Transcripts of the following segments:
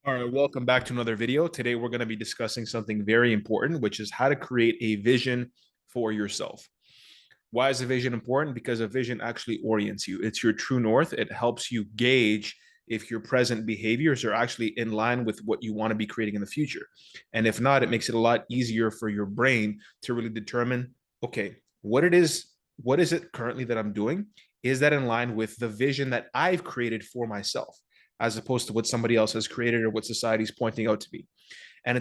All right, welcome back to another video. Today, we're going to be discussing something very important, which is how to create a vision for yourself. Why is a vision important? Because a vision actually orients you. It's your true north. It helps you gauge if your present behaviors are actually in line with what you want to be creating in the future. And if not, it makes it a lot easier for your brain to really determine, okay, what is it currently that I'm doing? Is that in line with the vision that I've created for myself, as opposed to what somebody else has created or what society's pointing out to me? And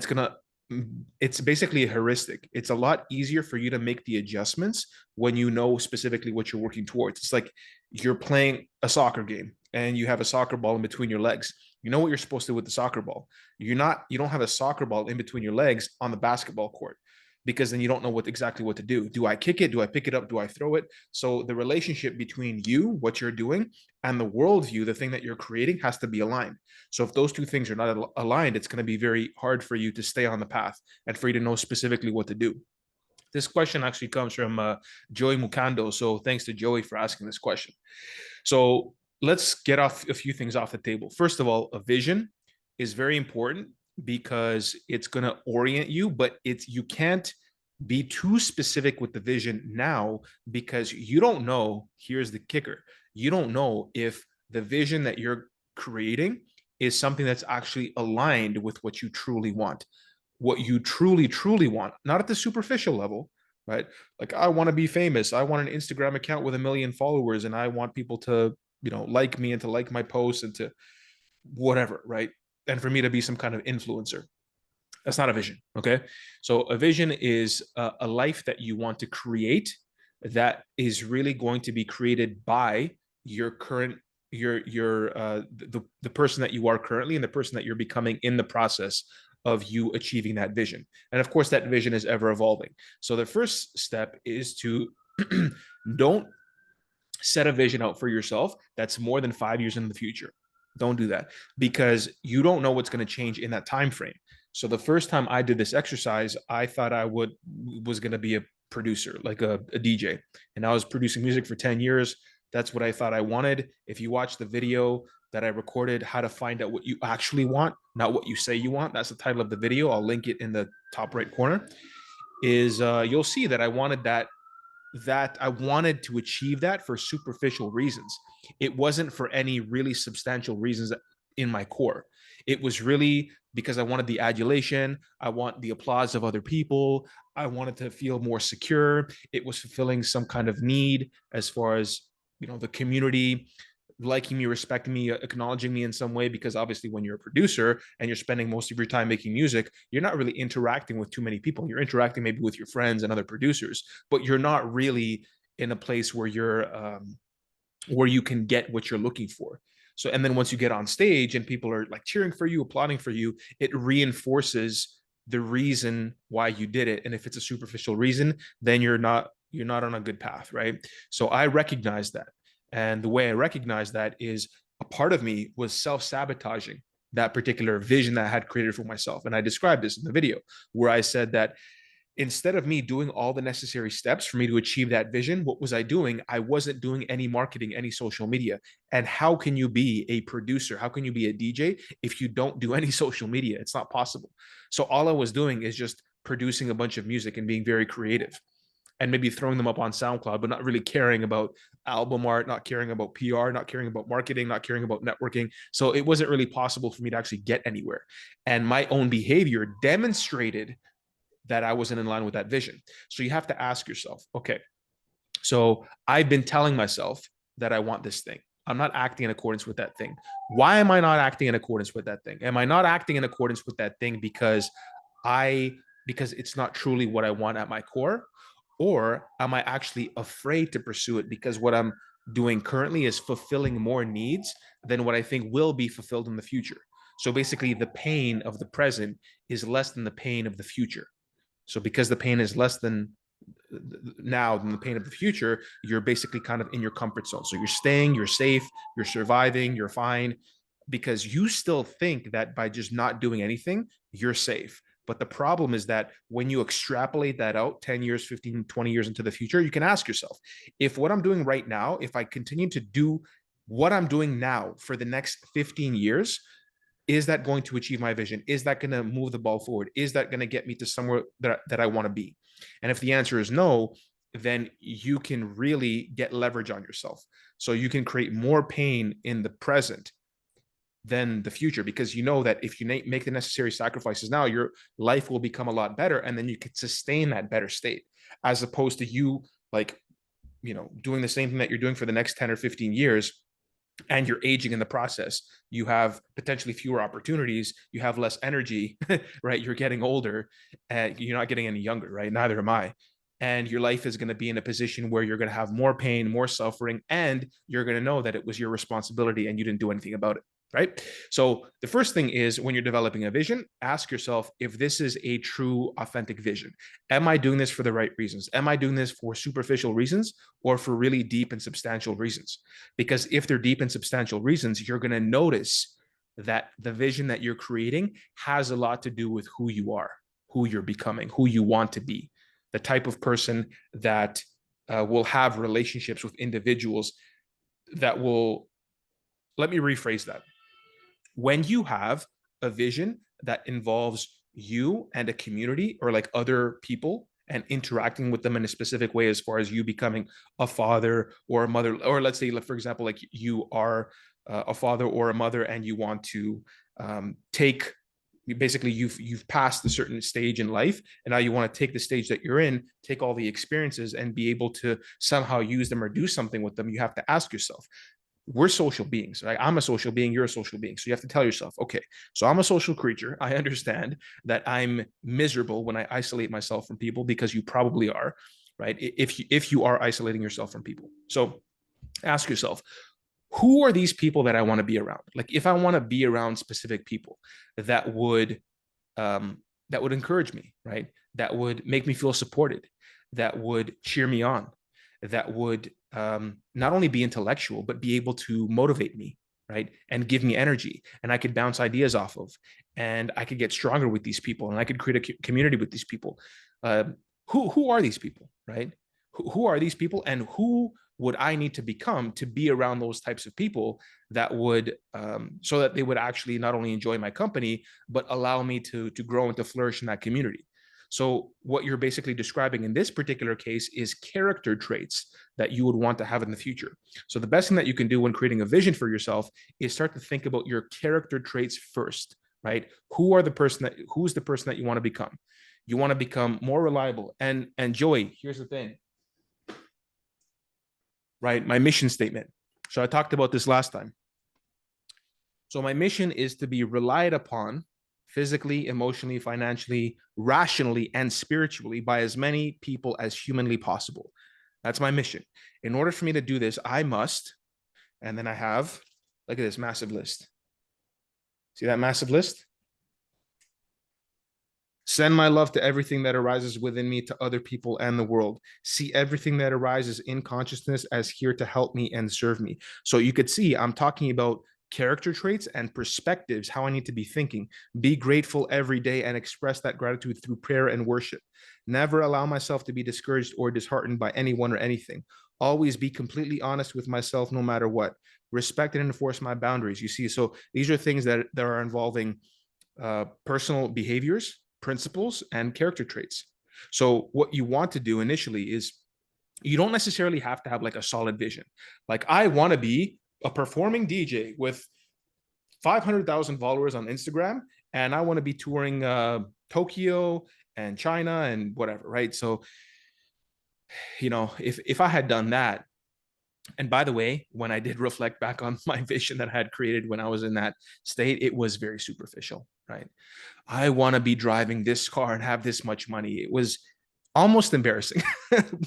it's basically a heuristic. It's a lot easier for you to make the adjustments when you know specifically what you're working towards. It's like you're playing a soccer game and you have a soccer ball in between your legs. You know what you're supposed to do with the soccer ball. You don't have a soccer ball in between your legs on the basketball court, because then you don't know exactly what to do. Do I kick it? Do I pick it up? Do I throw it? So the relationship between you, what you're doing, and the worldview, the thing that you're creating, has to be aligned. So if those two things are not aligned, it's going to be very hard for you to stay on the path and for you to know specifically what to do. This question actually comes from Joey Mukando. So thanks to Joey for asking this question. So let's get off a few things off the table. First of all, a vision is very important because it's going to orient you, but you can't be too specific with the vision now, because you don't know. Here's the kicker: you don't know if the vision that you're creating is something that's actually aligned with what you truly want. What you truly want, not at the superficial level, right? Like, I want to be famous. I want an Instagram account with 1 million followers, and I want people to, like me and to like my posts and to whatever, right? And for me to be some kind of influencer. That's not a vision. Okay. So a vision is a life that you want to create, that is really going to be created by your current the person that you are currently and the person that you're becoming in the process of you achieving that vision. And of course, that vision is ever evolving. So the first step is to don't set a vision out for yourself that's more than 5 years in the future. Don't do that, because you don't know what's going to change in that time frame. So the first time I did this exercise, I thought I was going to be a producer, like a DJ, and I was producing music for 10 years. That's what I thought I wanted. If you watch the video that I recorded, how to find out what you actually want, not what you say you want, that's the title of the video. I'll link it in the top right corner. Is You'll see that I wanted to achieve that for superficial reasons. It wasn't for any really substantial reasons in my core. It was really because I wanted the adulation. I want the applause of other people. I wanted to feel more secure. It was fulfilling some kind of need, as far as, the community liking me, respecting me, acknowledging me in some way. Because obviously, when you're a producer and you're spending most of your time making music, you're not really interacting with too many people. You're interacting maybe with your friends and other producers, but you're not really in a place where you can get what you're looking for. So, and then once you get on stage and people are like cheering for you, applauding for you, it reinforces the reason why you did it. And if it's a superficial reason, then you're not on a good path, right? So I recognize that. And the way I recognize that is, a part of me was self-sabotaging that particular vision that I had created for myself. And I described this in the video, where I said that instead of me doing all the necessary steps for me to achieve that vision, what was I doing? I wasn't doing any marketing, any social media. And how can you be a producer? How can you be a DJ if you don't do any social media? It's not possible. So all I was doing is just producing a bunch of music and being very creative, and maybe throwing them up on SoundCloud, but not really caring about album art, not caring about PR, not caring about marketing, not caring about networking. So it wasn't really possible for me to actually get anywhere. And my own behavior demonstrated that I wasn't in line with that vision. So you have to ask yourself, okay, so I've been telling myself that I want this thing. I'm not acting in accordance with that thing. Why am I not acting in accordance with that thing? Am I not acting in accordance with that thing I because it's not truly what I want at my core? Or am I actually afraid to pursue it because what I'm doing currently is fulfilling more needs than what I think will be fulfilled in the future? So basically, the pain of the present is less than the pain of the future. So because the pain is less than now than the pain of the future, you're basically kind of in your comfort zone. So you're staying, you're safe, you're surviving, you're fine, because you still think that by just not doing anything, you're safe. But the problem is that when you extrapolate that out 10 years, 15, 20 years into the future, you can ask yourself, if what I'm doing right now, if I continue to do what I'm doing now for the next 15 years, Is that going to achieve my vision? Is that going to move the ball forward? Is that going to get me to somewhere that I want to be? And if the answer is no, then you can really get leverage on yourself. So you can create more pain in the present than the future, because you know that if you make the necessary sacrifices now, your life will become a lot better, and then you could sustain that better state, as opposed to you, like, doing the same thing that you're doing for the next 10 or 15 years, and you're aging in the process. You have potentially fewer opportunities, you have less energy, right? You're getting older, and you're not getting any younger, right? Neither am I. And your life is going to be in a position where you're going to have more pain, more suffering, and you're going to know that it was your responsibility and you didn't do anything about it, right? So the first thing is, when you're developing a vision, ask yourself if this is a true, authentic vision. Am I doing this for the right reasons? Am I doing this for superficial reasons, or for really deep and substantial reasons? Because if they're deep and substantial reasons, you're going to notice that the vision that you're creating has a lot to do with who you are, who you're becoming, who you want to be, the type of person that will have relationships with individuals that will, let me rephrase that. When you have a vision that involves you and a community, or like other people, and interacting with them in a specific way, as far as you becoming a father or a mother, or let's say, for example, like you are a father or a mother, and you want to take, basically you've passed a certain stage in life, and now you want to take the stage that you're in, take all the experiences and be able to somehow use them or do something with them. You have to ask yourself, we're social beings, right? I'm a social being, you're a social being. So you have to tell yourself, okay, so I'm a social creature. I understand that I'm miserable when I isolate myself from people, because you probably are, right? If you are isolating yourself from people. So ask yourself, who are these people that I want to be around? Like, if I want to be around specific people that would encourage me, right? That would make me feel supported, that would cheer me on, that would not only be intellectual, but be able to motivate me, right? And give me energy, and I could bounce ideas off of, and I could get stronger with these people, and I could create a community with these people. Uh, who are these people, right? Who are these people, and who would I need to become to be around those types of people, that would so that they would actually not only enjoy my company, but allow me to grow and to flourish in that community. So what you're basically describing in this particular case is character traits that you would want to have in the future. So the best thing that you can do when creating a vision for yourself is start to think about your character traits first, right? Who's the person that you want to become? You want to become more reliable. And Joey, here's the thing, right? My mission statement. So I talked about this last time. So my mission is to be relied upon physically, emotionally, financially, rationally, and spiritually by as many people as humanly possible. That's my mission. In order for me to do this, I must, and then I have, look at this massive list. See that massive list? Send my love to everything that arises within me, to other people and the world. See everything that arises in consciousness as here to help me and serve me. So you could see I'm talking about character traits and perspectives, how I need to be thinking. Be grateful every day and express that gratitude through prayer and worship. Never allow myself to be discouraged or disheartened by anyone or anything. Always be completely honest with myself no matter what. Respect and enforce my boundaries. You see, so these are things that are involving personal behaviors, principles, and character traits. So what you want to do initially is, you don't necessarily have to have like a solid vision. Like, I want to be a performing DJ with 500,000 followers on Instagram, and I want to be touring Tokyo and China and whatever, right? So, if I had done that, and by the way, when I did reflect back on my vision that I had created when I was in that state, it was very superficial, right? I want to be driving this car and have this much money. It was almost embarrassing.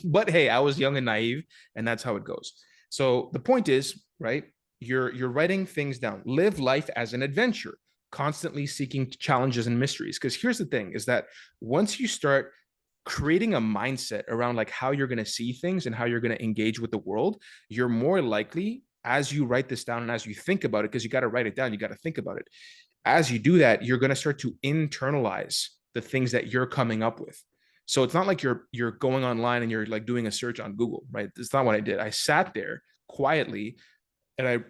But hey, I was young and naive, and that's how it goes. So the point is, right? You're writing things down. Live life as an adventure, constantly seeking challenges and mysteries. Because here's the thing, is that once you start creating a mindset around like how you're going to see things and how you're going to engage with the world, you're more likely, as you write this down and as you think about it, because you got to write it down, you got to think about it. As you do that, you're going to start to internalize the things that you're coming up with. So it's not like you're going online and you're like doing a search on Google, right? That's not what I did. I sat there quietly, and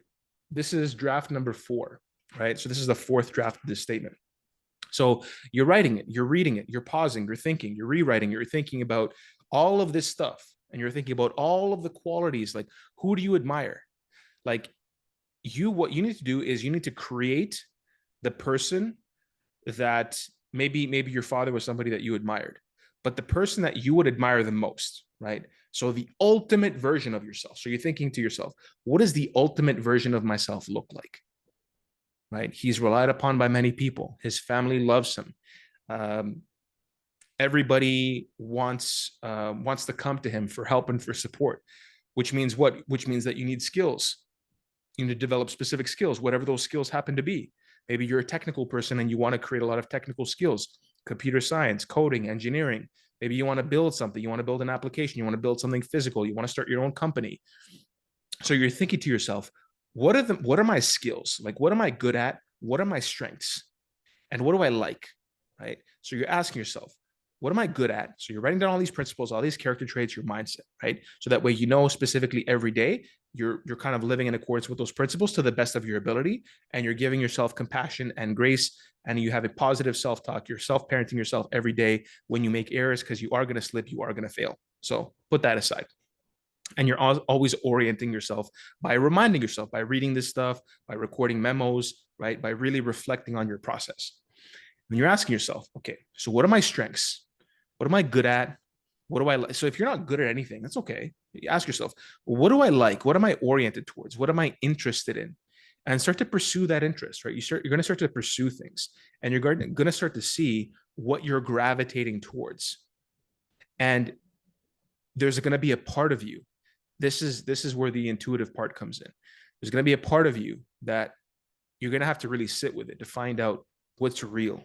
this is draft number 4. right? So this is the fourth draft of this statement. So you're writing it, you're reading it, you're pausing, you're thinking, you're rewriting, you're thinking about all of this stuff, and you're thinking about all of the qualities. Like, who do you admire? Like, what you need to do is you need to create the person that maybe your father was somebody that you admired, but the person that you would admire the most, right? So the ultimate version of yourself. So you're thinking to yourself, what does the ultimate version of myself look like? Right? He's relied upon by many people. His family loves him. Um, Everybody wants to come to him for help and for support, which means what? Which means that you need skills. You need to develop specific skills, whatever those skills happen to be. Maybe you're a technical person and you want to create a lot of technical skills, computer science, coding, engineering. Maybe you want to build something, you want to build an application, you want to build something physical, you want to start your own company. So you're thinking to yourself, what are my skills? Like, what am I good at? What are my strengths? And what do I like? Right? So you're asking yourself, what am I good at? So you're writing down all these principles, all these character traits, your mindset, right? So that way, you know, specifically every day, you're kind of living in accordance with those principles to the best of your ability, and you're giving yourself compassion and grace, and you have a positive self-talk. You're self-parenting yourself every day when you make errors, because you are going to slip, you are going to fail. So put that aside. And you're always orienting yourself by reminding yourself, by reading this stuff, by recording memos, right? By really reflecting on your process. When you're asking yourself, okay, so what are my strengths? What am I good at? What do I like? So if you're not good at anything, that's okay. You ask yourself, well, what do I like? What am I oriented towards? What am I interested in? And start to pursue that interest, right? You're going to start to pursue things, and you're going to start to see what you're gravitating towards. And there's going to be a part of you. This is where the intuitive part comes in. There's going to be a part of you that you're going to have to really sit with it to find out what's real.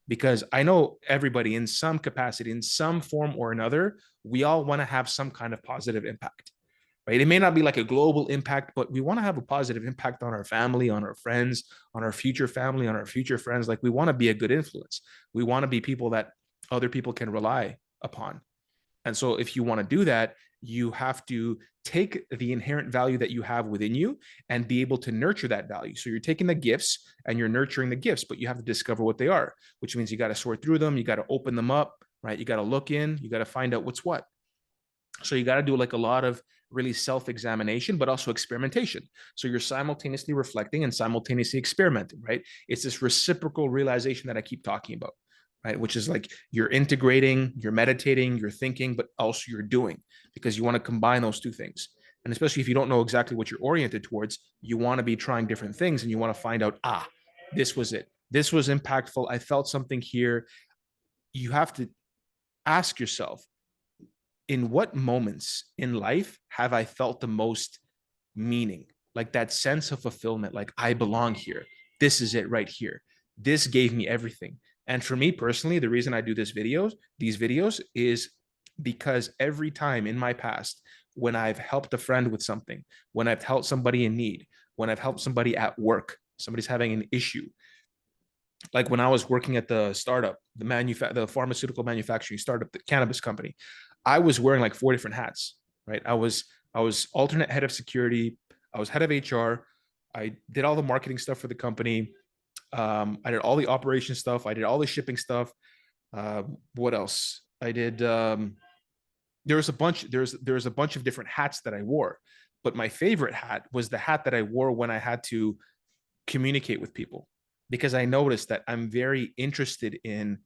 Because I know everybody in some capacity, in some form or another, we all want to have some kind of positive impact, right? It may not be like a global impact, but we want to have a positive impact on our family, on our friends, on our future family, on our future friends. Like, we want to be a good influence. We want to be people that other people can rely upon. And so if you want to do that, you have to take the inherent value that you have within you and be able to nurture that value. So you're taking the gifts and you're nurturing the gifts, but you have to discover what they are, which means you got to sort through them. You got to open them up, right? You got to look in, you got to find out what's what. So you got to do like a lot of really self-examination, but also experimentation. So you're simultaneously reflecting and simultaneously experimenting, right? It's this reciprocal realization that I keep talking about, right? Which is like, you're integrating, you're meditating, you're thinking, but also you're doing, because you want to combine those two things. And especially if you don't know exactly what you're oriented towards, you want to be trying different things, and you want to find out, this was it. This was impactful. I felt something here. You have to ask yourself, in what moments in life have I felt the most meaning? Like that sense of fulfillment, like I belong here. This is it right here. This gave me everything. And for me personally, the reason I do these videos is because every time in my past, when I've helped a friend with something, when I've helped somebody in need, when I've helped somebody at work, somebody's having an issue, like when I was working at the startup, the pharmaceutical manufacturing startup, the cannabis company, I was wearing like 4 different hats, right? I was alternate head of security, I was head of HR, I did all the marketing stuff for the company, I did all the operation stuff, I did all the shipping stuff. What else? I did. There was a bunch. There's a bunch of different hats that I wore, but my favorite hat was the hat that I wore when I had to communicate with people, because I noticed that I'm very interested in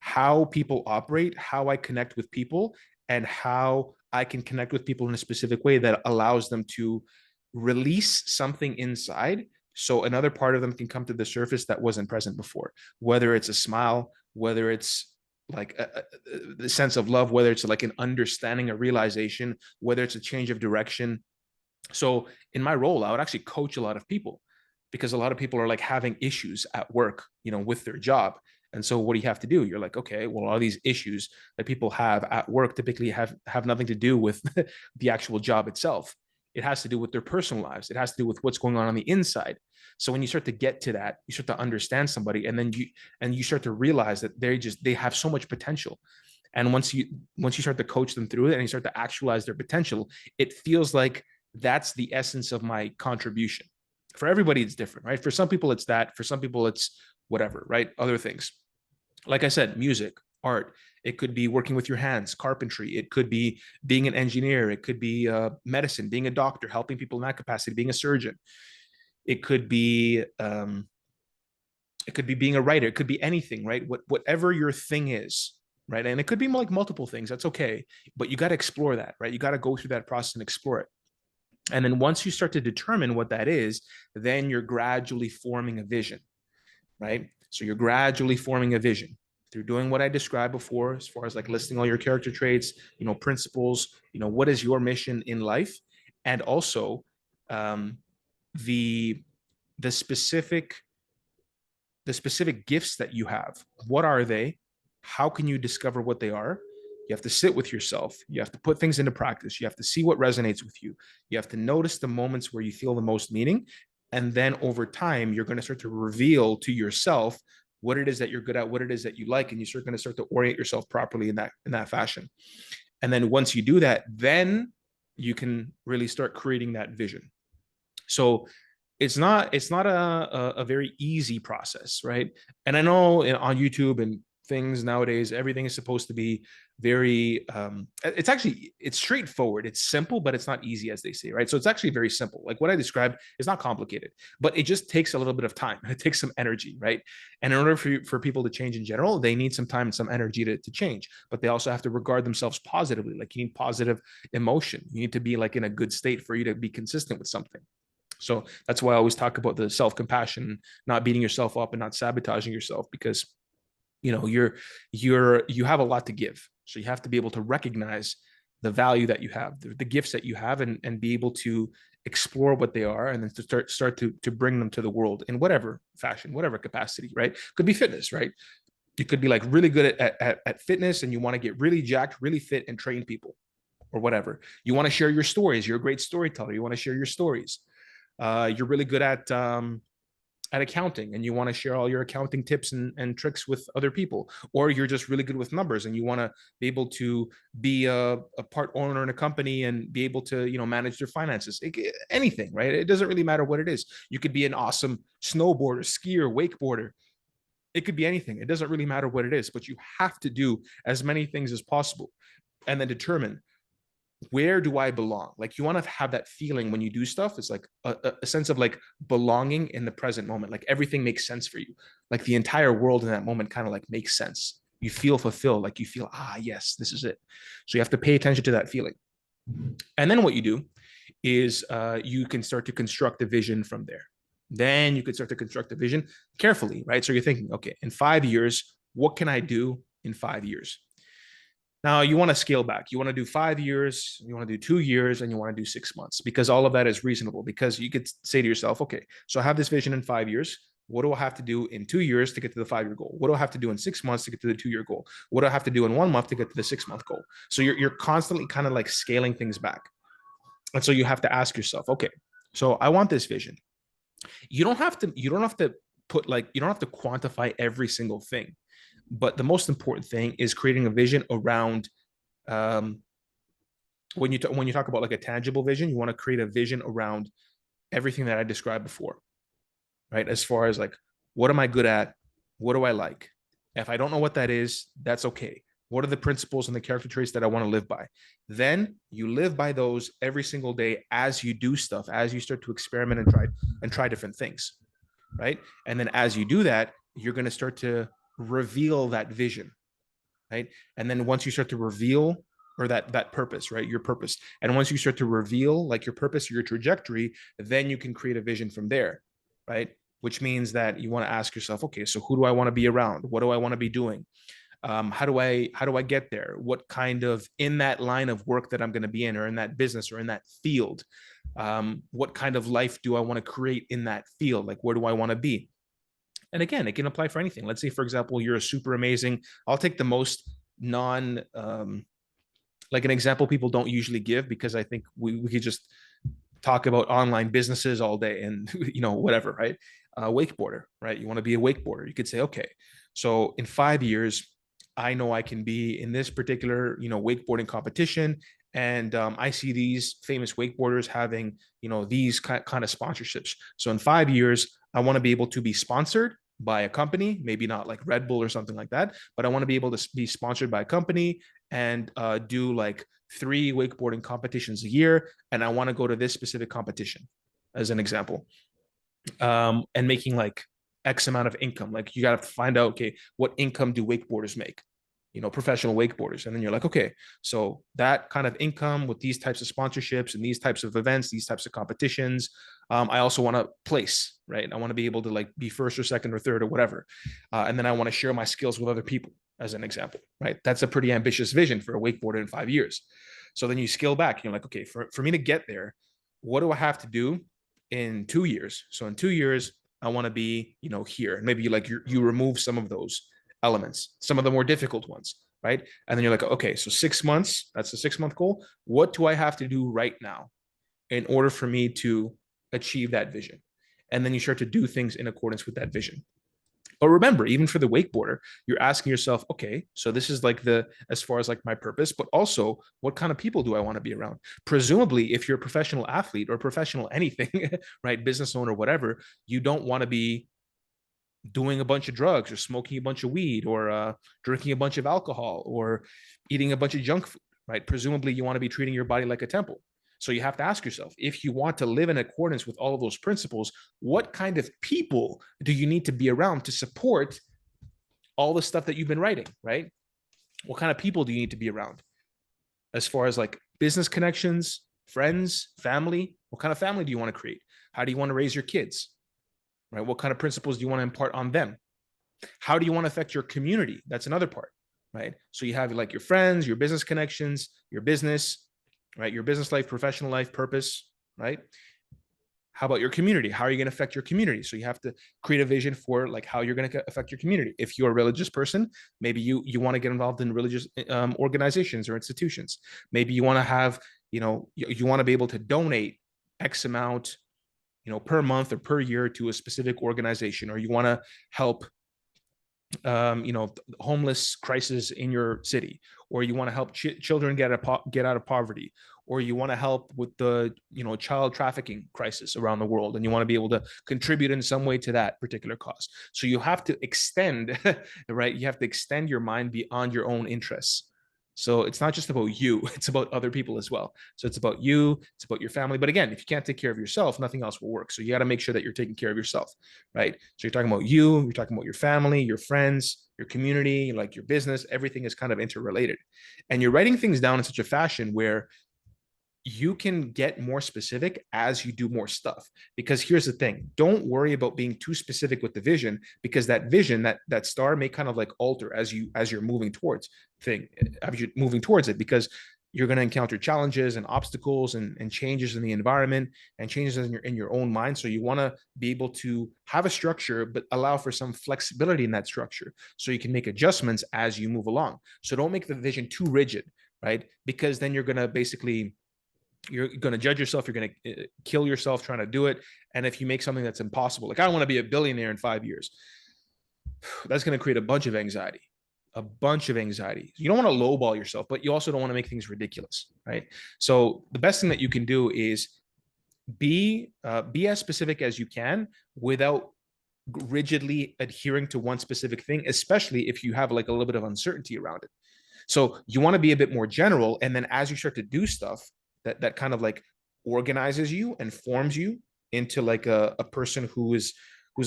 how people operate, how I connect with people, and how I can connect with people in a specific way that allows them to release something inside, so another part of them can come to the surface that wasn't present before, whether it's a smile, whether it's like the sense of love, whether it's like an understanding, a realization, whether it's a change of direction. So in my role, I would actually coach a lot of people, because a lot of people are like having issues at work, with their job. And so what do you have to do? You're like, okay, well, all these issues that people have at work typically have nothing to do with the actual job itself. It has to do with their personal lives. It has to do with what's going on the inside. So when you start to get to that, you start to understand somebody, and then you start to realize that they have so much potential. And once you start to coach them through it and you start to actualize their potential, it feels like that's the essence of my contribution. For everybody, it's different, right? For some people, it's that. For some people, it's whatever, right? Other things. Like I said, music, art. It could be working with your hands, carpentry. It could be being an engineer. It could be medicine, being a doctor, helping people in that capacity, being a surgeon. It could be being a writer. It could be anything, right? Whatever your thing is, right? And it could be like multiple things. That's okay, but you got to explore that, right? You got to go through that process and explore it. And then once you start to determine what that is, then you're gradually forming a vision, right? So you're gradually forming a vision through doing what I described before, as far as like listing all your character traits, principles, what is your mission in life, and also um, the the specific gifts that you have. What are they? How can you discover what they are? You have to sit with yourself. You have to put things into practice. You have to see what resonates with you. You have to notice the moments where you feel the most meaning. And then over time, you're going to start to reveal to yourself what it is that you're good at, what it is that you like, and you're going to start to orient yourself properly in that fashion. And then once you do that, then you can really start creating that vision. So it's not a very easy process, right? And I know on YouTube and things nowadays, everything is supposed to be very it's straightforward, it's simple, but it's not easy, as they say, right? So it's actually very simple. Like what I described is not complicated, but it just takes a little bit of time. It takes some energy, right? And in order for people to change in general, they need some time and some energy to change, but they also have to regard themselves positively. Like you need positive emotion, you need to be like in a good state for you to be consistent with something. So that's why I always talk about the self-compassion, not beating yourself up and not sabotaging yourself, because you have a lot to give. So you have to be able to recognize the value that you have, the gifts that you have, and be able to explore what they are, and then to start to bring them to the world in whatever fashion, whatever capacity, right? Could be fitness, right? You could be like really good at fitness, and you want to get really jacked, really fit, and train people, or whatever. You want to share your stories. You're a great storyteller. You want to share your stories. You're really good at accounting, and you want to share all your accounting tips and tricks with other people. Or you're just really good with numbers, and you want to be able to be a part owner in a company and be able to manage their finances. Anything, right? It doesn't really matter what it is. You could be an awesome snowboarder, skier, wakeboarder. It could be anything. It doesn't really matter what it is, but you have to do as many things as possible, and then determine, where do I belong? Like you want to have that feeling when you do stuff. It's like a sense of like belonging in the present moment. Like everything makes sense for you. Like the entire world in that moment kind of like makes sense. You feel fulfilled. Like you feel, yes, this is it. So you have to pay attention to that feeling. And then what you do is you can start to construct a vision from there. Then you can start to construct a vision carefully, right? So you're thinking, okay, in 5 years, what can I do in 5 years? Now you want to scale back. You want to do 5 years, you want to do 2 years, and you want to do 6 months, because all of that is reasonable. Because you could say to yourself, okay, so I have this vision in 5 years. What do I have to do in 2 years to get to the 5 year goal? What do I have to do in 6 months to get to the 2 year goal? What do I have to do in 1 month to get to the 6 month goal? So you're constantly kind of like scaling things back. And so you have to ask yourself, okay, so I want this vision. You don't have to put like, you don't have to quantify every single thing, but the most important thing is creating a vision around um, when you talk about like a tangible vision. You want to create a vision around everything that I described before, right? As far as like, what am I good at? What do I like? If I don't know what that is, that's okay. What are the principles and the character traits that I want to live by? Then you live by those every single day as you do stuff, as you start to experiment and try different things, right? And then as you do that, you're going to start to reveal that vision, right? And then once you start to reveal, or that purpose, right? Your purpose. And once you start to reveal like your purpose, your trajectory, then you can create a vision from there, right? Which means that you want to ask yourself, okay, so who do I want to be around? What do I want to be doing? How do I get there? What kind of, in that line of work that I'm going to be in, or in that business, or in that field, what kind of life do I want to create in that field? Like, where do I want to be? And again, it can apply for anything. Let's say, for example, you're a super amazing. I'll take the most non like an example people don't usually give, because I think we could just talk about online businesses all day and whatever, right? Wakeboarder, right? You want to be a wakeboarder. You could say, okay, so in 5 years, I know I can be in this particular wakeboarding competition, and I see these famous wakeboarders having, these kind of sponsorships. So in 5 years, I want to be able to be sponsored by a company, maybe not like Red Bull or something like that, but I want to be able to be sponsored by a company and do like 3 wakeboarding competitions a year, and I want to go to this specific competition, as an example, and making like X amount of income. Like you got to find out, okay, what income do wakeboarders make? Professional wakeboarders. And then you're like, okay, so that kind of income with these types of sponsorships and these types of events, these types of competitions. I also want to place, right? I want to be able to like be first or second or third or whatever. And then I want to share my skills with other people, as an example, right? That's a pretty ambitious vision for a wakeboarder in 5 years. So then you scale back. You're like, okay, for me to get there, what do I have to do in 2 years? So in 2 years, I want to be, here. Maybe you remove some of those elements, some of the more difficult ones, right? And then you're like, okay, so 6 months, that's the 6 month goal. What do I have to do right now in order for me to achieve that vision? And then you start to do things in accordance with that vision. But remember, even for the wakeboarder, you're asking yourself, okay, so this is like as far as like my purpose, but also what kind of people do I want to be around? Presumably, if you're a professional athlete or professional anything, right, business owner, whatever, you don't want to be doing a bunch of drugs or smoking a bunch of weed or drinking a bunch of alcohol or eating a bunch of junk food, right? Presumably, you want to be treating your body like a temple. So you have to ask yourself, if you want to live in accordance with all of those principles, what kind of people do you need to be around to support all the stuff that you've been writing, right? What kind of people do you need to be around? As far as like business connections, friends, family, what kind of family do you want to create? How do you want to raise your kids? Right? What kind of principles do you want to impart on them? How do you want to affect your community? That's another part, right? So you have like your friends, your business connections, your business, right? Your business life, professional life, purpose, right? How about your community? How are you going to affect your community? So you have to create a vision for like how you're going to affect your community. If you're a religious person, maybe you want to get involved in religious organizations or institutions. Maybe you want to have, you want to be able to donate X amount, per month or per year to a specific organization, or you want to help homeless crisis in your city, or you want to help children get out of poverty, or you want to help with the child trafficking crisis around the world, and you want to be able to contribute in some way to that particular cause. So you have to extend, right? You have to extend your mind beyond your own interests. So it's not just about you, it's about other people as well. So it's about you, it's about your family. But again, if you can't take care of yourself, nothing else will work. So you got to make sure that you're taking care of yourself, right? So you're talking about you're talking about your family, your friends, your community, like your business, everything is kind of interrelated. And you're writing things down in such a fashion where you can get more specific as you do more stuff. Because here's the thing, don't worry about being too specific with the vision, because that vision, that star may kind of like alter as you're moving towards it, because you're going to encounter challenges and obstacles and changes in the environment and changes in your own mind. So you want to be able to have a structure, but allow for some flexibility in that structure so you can make adjustments as you move along. So don't make the vision too rigid, right? Because then you're going to judge yourself. You're going to kill yourself trying to do it. And if you make something that's impossible, like I want to be a billionaire in 5 years, that's going to create a bunch of anxiety. You don't want to lowball yourself, but you also don't want to make things ridiculous, right? So the best thing that you can do is be as specific as you can without rigidly adhering to one specific thing, especially if you have like a little bit of uncertainty around it. So you want to be a bit more general, and then as you start to do stuff that kind of like organizes you and forms you into like a person who's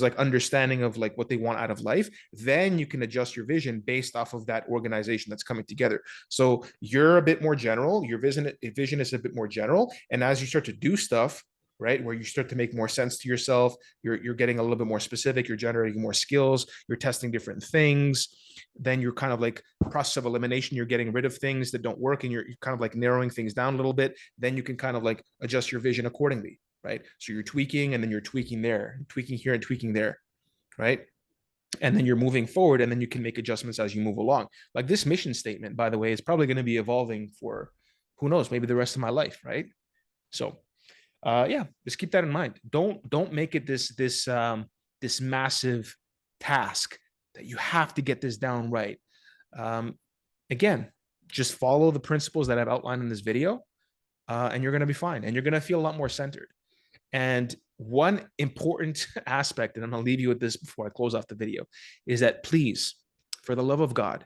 like understanding of like what they want out of life, then you can adjust your vision based off of that organization that's coming together. So you're a bit more general, your vision is a bit more general, and as you start to do stuff, right, where you start to make more sense to yourself, you're getting a little bit more specific, you're generating more skills, you're testing different things, then you're kind of like process of elimination, you're getting rid of things that don't work, and you're kind of like narrowing things down a little bit. Then you can kind of like adjust your vision accordingly, right? So you're tweaking, and then you're tweaking there, tweaking here and tweaking there, right? And then you're moving forward, and then you can make adjustments as you move along. Like this mission statement, by the way, is probably going to be evolving for, who knows, maybe the rest of my life, right? So yeah, just keep that in mind. Don't make it this massive task that you have to get this down right. Again, just follow the principles that I've outlined in this video, and you're going to be fine. And you're going to feel a lot more centered. And one important aspect, and I'm going to leave you with this before I close off the video, is that please, for the love of God,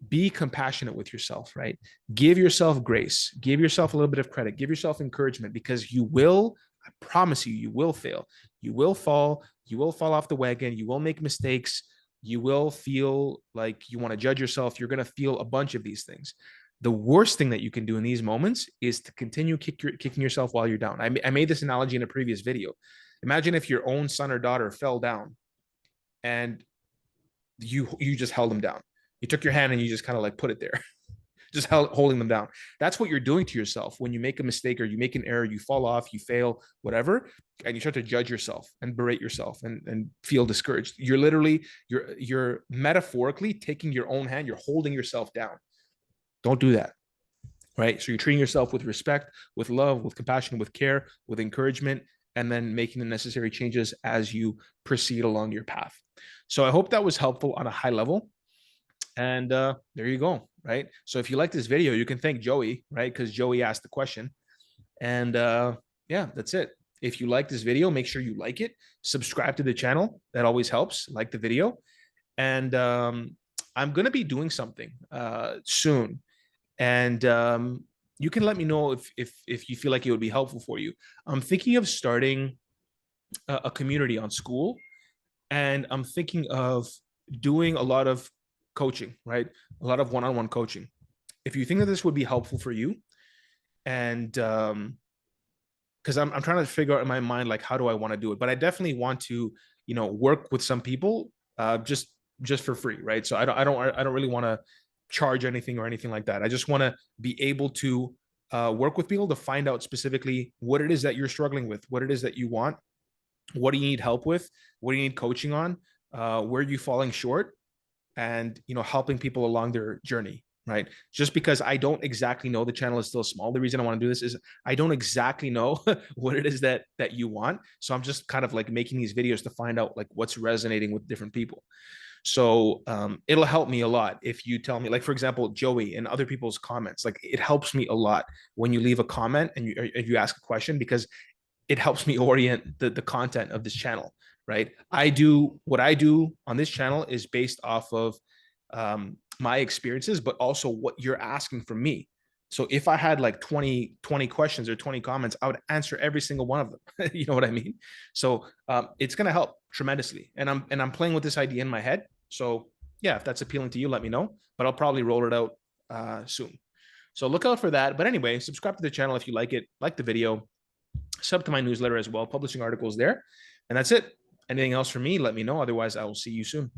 be compassionate with yourself, right? Give yourself grace, give yourself a little bit of credit, give yourself encouragement, because you will, I promise you, you will fail. You will fall off the wagon, you will make mistakes, you will feel like you want to judge yourself. You're going to feel a bunch of these things. The worst thing that you can do in these moments is to continue kicking yourself while you're down. I made this analogy in a previous video. Imagine if your own son or daughter fell down and you just held them down. You took your hand and you just kind of like put it there, just holding them down. That's what you're doing to yourself when you make a mistake or you make an error, you fall off, you fail, whatever, and you start to judge yourself and berate yourself and feel discouraged. You're literally, you're metaphorically taking your own hand, you're holding yourself down. Don't do that. Right. So you're treating yourself with respect, with love, with compassion, with care, with encouragement, and then making the necessary changes as you proceed along your path. So I hope that was helpful on a high level. And there you go. Right. So if you like this video, you can thank Joey, right? Because Joey asked the question. And yeah, that's it. If you like this video, make sure you like it. Subscribe to the channel. That always helps. Like the video. And I'm going to be doing something soon. And you can let me know if you feel like it would be helpful for you. I'm thinking of starting a community on School, and I'm thinking of doing a lot of coaching, right? A lot of one-on-one coaching. If you think that this would be helpful for you, and because I'm trying to figure out in my mind, like, how do I want to do it? But I definitely want to, work with some people just for free, right? So I don't really want to charge anything or anything like that. I just want to be able to work with people to find out specifically what it is that you're struggling with, what it is that you want, what do you need help with, what do you need coaching on, where are you falling short, and helping people along their journey, right? Just because I don't exactly know, the channel is still small. The reason I want to do this is I don't exactly know what it is that you want. So I'm just kind of like making these videos to find out like what's resonating with different people. So it'll help me a lot if you tell me, like, for example, Joey and other people's comments. Like, it helps me a lot when you leave a comment and you ask a question, because it helps me orient the content of this channel, right? What I do on this channel is based off of my experiences, but also what you're asking from me. So if I had like 20 questions or 20 comments, I would answer every single one of them. You know what I mean? So it's going to help tremendously. And I'm playing with this idea in my head. So yeah, if that's appealing to you, let me know, but I'll probably roll it out soon. So look out for that. But anyway, subscribe to the channel if you like it, like the video, sub to my newsletter as well, publishing articles there. And that's it. Anything else from me, let me know. Otherwise, I will see you soon.